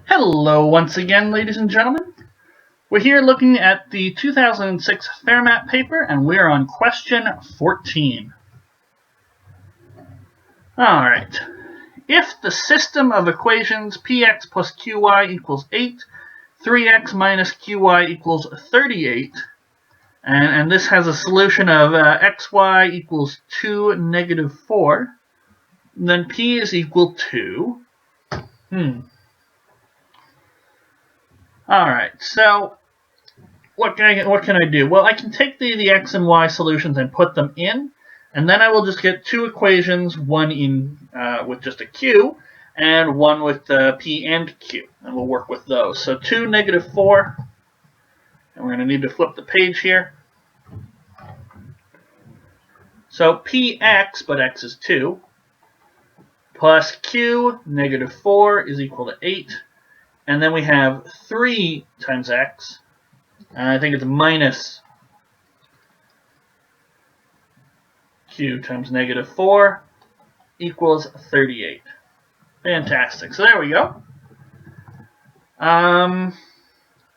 Hello once again, ladies and gentlemen. We're here looking at the 2006 Fermat paper, and we're on question 14. Alright. If the system of equations px plus qy equals 8, 3x minus qy equals 38, and this has a solution of xy equals 2, negative 4, then p is equal to... Alright, so what can I do? Well, I can take the x and y solutions and put them in, and then I will just get two equations, one in with just a q, and one with p and q, and we'll work with those. So 2, negative 4, and we're going to need to flip the page here. So px, but x is 2, plus q, negative 4, is equal to 8, and then we have 3 times x, and I think it's minus q times negative 4 equals 38. Fantastic. So there we go.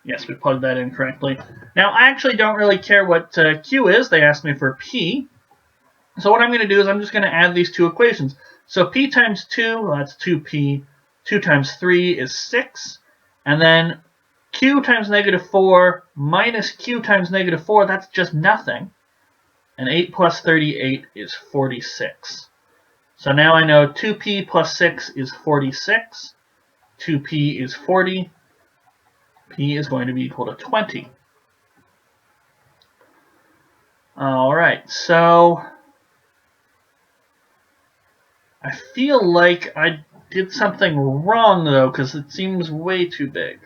Yes, we plugged that in correctly. Now, I actually don't really care what q is. They asked me for p. So what I'm going to do is I'm just going to add these two equations. So p times 2, well, that's 2p. 2 times 3 is 6. And then q times negative 4 minus q times negative 4, that's just nothing. And 8 plus 38 is 46. So now I know 2p plus 6 is 46. 2p is 40. P is going to be equal to 20. Alright, so I feel like I did something wrong, though, because it seems way too big.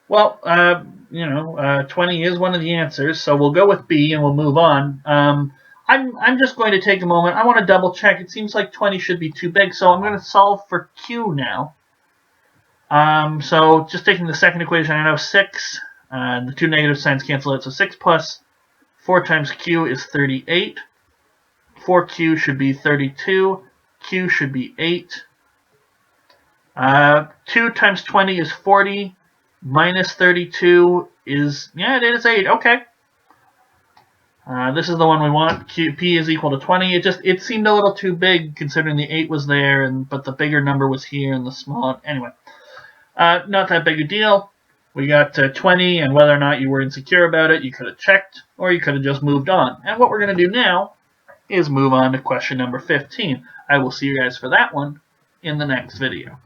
Well, 20 is one of the answers, so we'll go with B and we'll move on. I'm just going to take a moment. I want to double check. It seems like 20 should be too big, so I'm going to solve for Q now. So just taking the second equation, I know 6, the two negative signs cancel out, so 6 plus 4 times Q is 38. 4Q should be 32. Q should be 8. 2 times 20 is 40. Minus 32 is, yeah, it is 8. Okay. This is the one we want. P is equal to 20. It seemed a little too big considering the 8 was there, but the bigger number was here and the small. Anyway, not that big a deal. We got 20, and whether or not you were insecure about it, you could have checked, or you could have just moved on. And what we're going to do now is move on to question number 15. I will see you guys for that one in the next video.